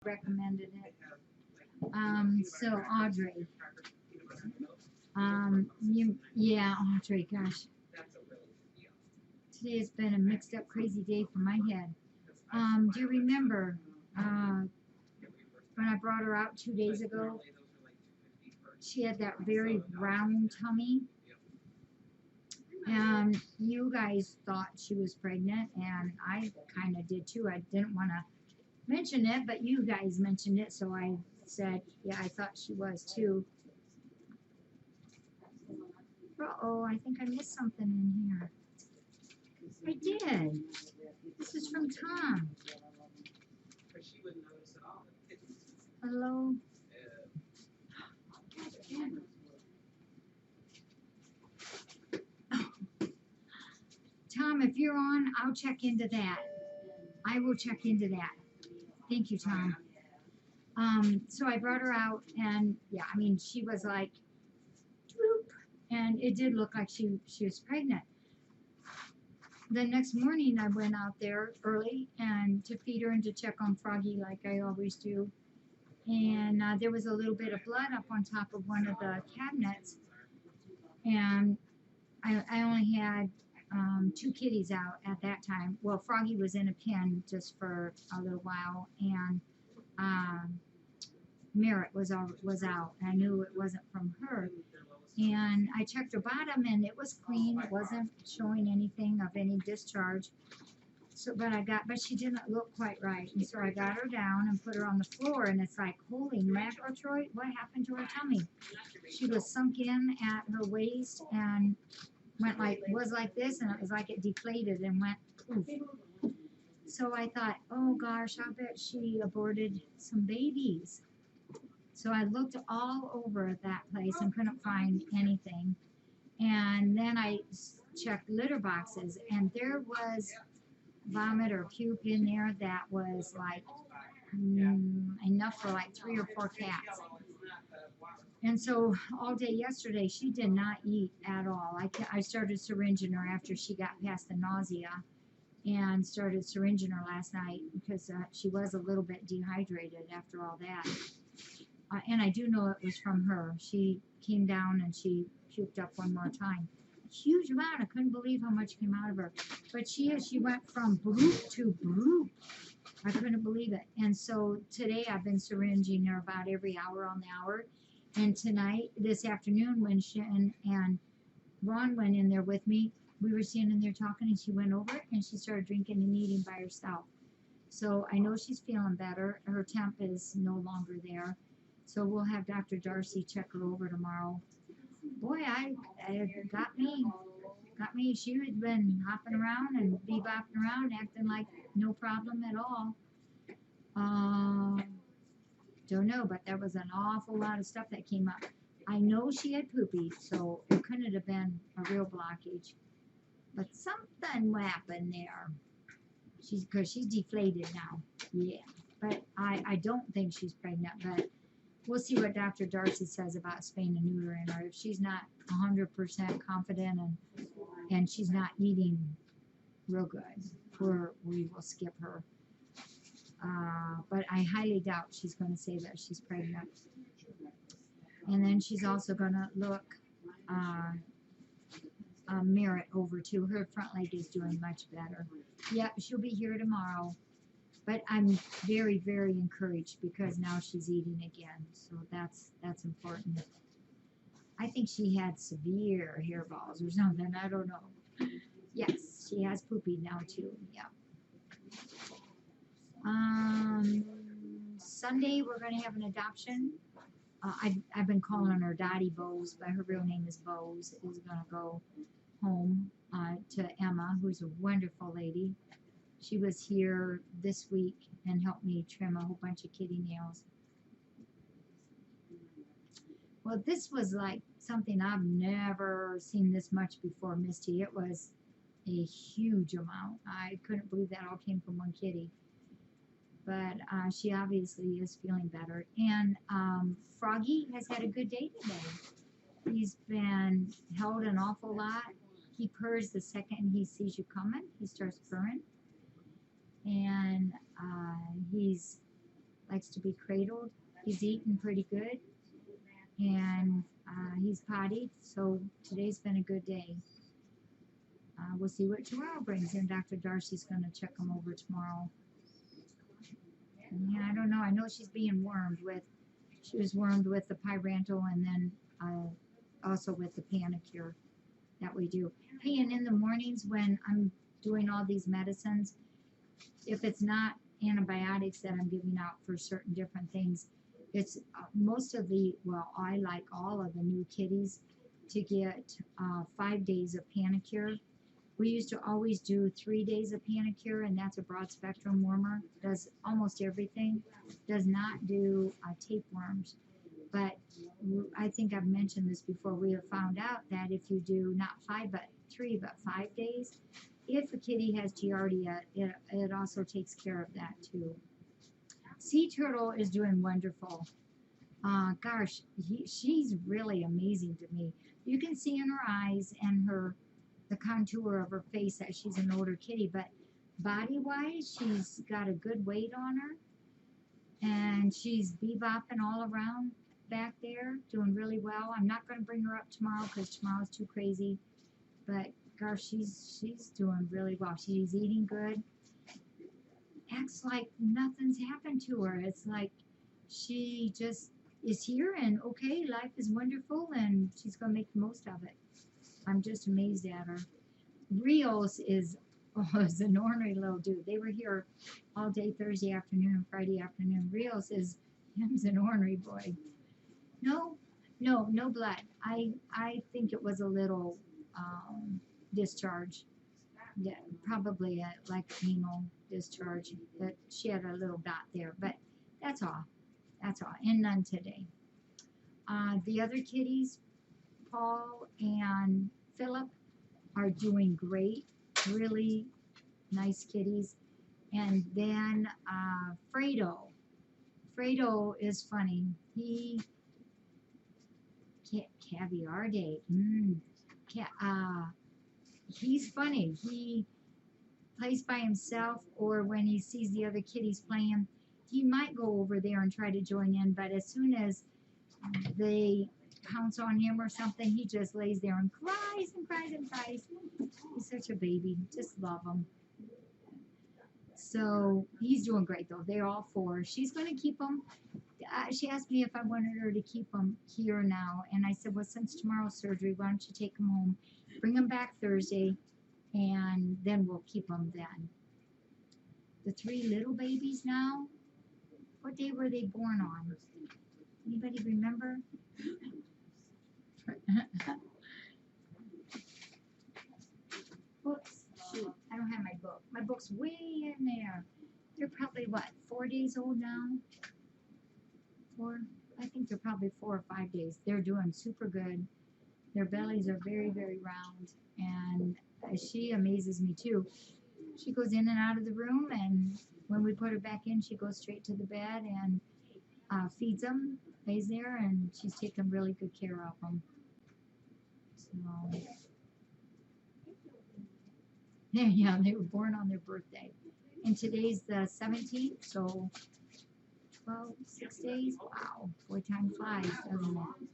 recommended it. So Audrey, yeah, Audrey, gosh, today has been a mixed up, crazy day for my head. Do you remember when I brought her out 2 days ago? She had that very round tummy, and you guys thought she was pregnant, and I kind of did too. I didn't want to mention it, but you guys mentioned it, so I said, yeah, I thought she was too. Uh-oh, I think I missed something in here. I did. This is from Tom. Hello? Tom, if you're on, I'll check into that. I will check into that. Thank you, Tom. So I brought her out, and yeah, I mean, she was like, droop, and it did look like she was pregnant. The next morning, I went out there early and to feed her and to check on Froggy like I always do. And there was a little bit of blood up on top of one of the cabinets, and I only had 2 kitties out at that time. Well, Froggy was in a pen just for a little while, and Merritt was out. And I knew it wasn't from her. And I checked her bottom, and it was clean. It wasn't showing anything of any discharge. So, but she didn't look quite right. And so I got her down and put her on the floor, and it's like, holy mackerel, Troy, what happened to her tummy? She was sunk in at her waist and was like this, and it was like it deflated and went poof. So I thought, oh gosh, I bet she aborted some babies. So I looked all over that place and couldn't find anything. And then I checked litter boxes, and there was vomit or puke in there that was like enough for like 3 or 4 cats. And so all day yesterday, she did not eat at all. I started syringing her after she got past the nausea, and started syringing her last night because she was a little bit dehydrated after all that. And I do know it was from her. She came down and she puked up one more time. Huge amount. I couldn't believe how much came out of her. But she went from bloop to bloop. I couldn't believe it. And so today I've been syringing her about every hour on the hour. And tonight, this afternoon, when Shen and Ron went in there with me, we were standing there talking, and she went over and she started drinking and eating by herself. So I know she's feeling better. Her temp is no longer there. So we'll have Dr. Darcy check her over tomorrow. Boy, it got me. She had been hopping around and bebopping around, acting like no problem at all. Don't know, but there was an awful lot of stuff that came up. I know she had poopy, so it couldn't have been a real blockage. But something happened there. Because she's deflated now. Yeah. But I don't think she's pregnant, but we'll see what Dr. Darcy says about spaying and neutering her. If she's not 100% confident and she's not eating real good, we will skip her. But I highly doubt she's going to say that she's pregnant. And then she's also going to look Merritt over too. Her front leg is doing much better. Yep, she'll be here tomorrow. But I'm very, very encouraged because now she's eating again. So that's important. I think she had severe hairballs or something. I don't know. Yes, she has poopy now too. Yeah. Sunday we're going to have an adoption. I've been calling her Dottie Bose, but her real name is Bose. Is going to go home to Emma, who's a wonderful lady. She was here this week and helped me trim a whole bunch of kitty nails. Well, this was like something I've never seen this much before, Misty. It was a huge amount. I couldn't believe that all came from one kitty. But she obviously is feeling better. And Froggy has had a good day today. He's been held an awful lot. He purrs the second he sees you coming. He starts purring. And he's likes to be cradled. He's eating pretty good, and he's potty. So today's been a good day. We'll see what tomorrow brings in. Dr. Darcy's going to check him over tomorrow. And yeah, I don't know. I know she's being wormed with. She was wormed with the Pyrantel and then also with the Panicure that we do. Hey, and in the mornings when I'm doing all these medicines, if it's not antibiotics that I'm giving out for certain different things, it's most of the, well, I like all of the new kitties to get 5 days of Panicure. We used to always do 3 days of Panicure, and that's a broad spectrum wormer. Does almost everything. Does not do tapeworms. But I think I've mentioned this before. We have found out that if you do not 5 but 3 but 5 days, if a kitty has Giardia, it also takes care of that too. Sea Turtle is doing wonderful. Gosh, she's really amazing to me. You can see in her eyes and the contour of her face that she's an older kitty, but body-wise, she's got a good weight on her, and she's bebopping all around back there, doing really well. I'm not going to bring her up tomorrow because tomorrow's too crazy, but gosh, she's doing really well. She's eating good. Acts like nothing's happened to her. It's like she just is here, and okay, life is wonderful, and she's going to make the most of it. I'm just amazed at her. Rios is an ornery little dude. They were here all day Thursday afternoon and Friday afternoon. Rios him's an ornery boy. No blood. I think it was a little discharge. Yeah, probably like anal discharge. That she had a little dot there, but that's all. That's all, and none today. The other kitties, Paul and Philip, are doing great. Really nice kitties. And then Fredo. Fredo is funny. Caviar day. He's funny. He plays by himself, or when he sees the other kitties playing, he might go over there and try to join in, but as soon as they pounce on him or something, he just lays there and cries and cries and cries. He's such a baby. Just love him. So he's doing great, though. They're all 4. She's going to keep them. She asked me if I wanted her to keep them here now, and I said, well, since tomorrow's surgery, why don't you take them home, bring them back Thursday, and then we'll keep them then. The 3 little babies now, what day were they born on? Anybody remember? Books. Shoot, I don't have my book. My book's way in there. They're probably, what, 4 days old now? 4? I think they're probably 4 or 5 days. They're doing super good. Their bellies are very, very round. And she amazes me, too. She goes in and out of the room, and when we put her back in, she goes straight to the bed and feeds them, lays there, and she's taking really good care of them. So, yeah, they were born on their birthday. And today's the 17th, so 6 days. Wow, boy, time flies, doesn't it?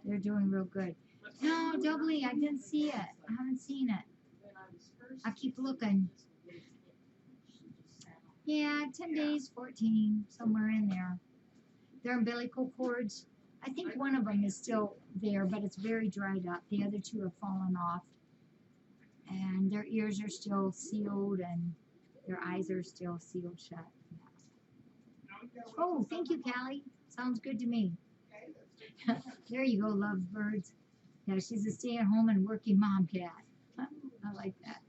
They're doing real good. No, doubly, I didn't see it. I haven't seen it. I keep looking. Yeah, 10 days, 14, somewhere in there. Their umbilical cords, I think one of them is still there, but it's very dried up. The other 2 have fallen off. And their ears are still sealed, and their eyes are still sealed shut. Oh, thank you, Callie. Sounds good to me. There you go, lovebirds. Yeah, she's a stay-at-home and working mom cat. I like that.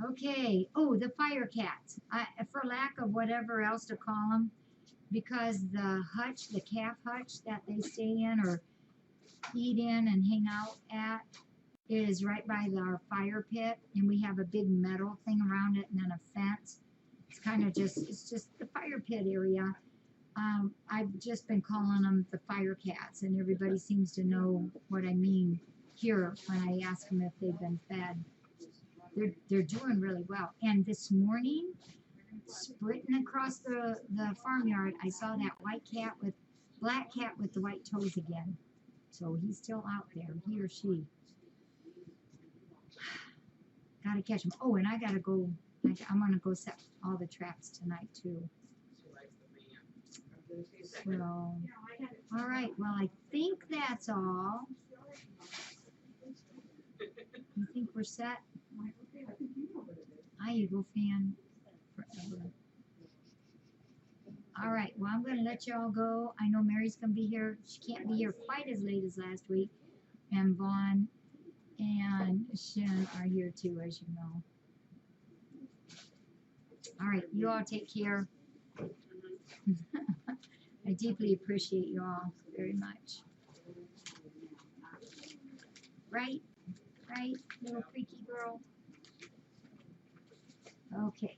Okay. Oh, the fire cats. For lack of whatever else to call them, because the hutch, the calf hutch that they stay in or eat in and hang out at, is right by our fire pit, and we have a big metal thing around it and then a fence. It's kind of it's just the fire pit area. I've just been calling them the fire cats, and everybody seems to know what I mean here when I ask them if they've been fed. They're doing really well. And this morning, sprinting across the farmyard, I saw that black cat with the white toes again. So he's still out there, he or she. Gotta catch him. Oh, and I gotta go. I'm gonna go set all the traps tonight too. So, all right. Well, I think that's all. You think we're set? Hi, Eagle fan. Forever. All right. Well, I'm gonna let y'all go. I know Mary's gonna be here. She can't be here quite as late as last week, and Vaughn and Shin are here too, as you know. All right, you all take care. I deeply appreciate you all very much. Right, little freaky girl. Okay.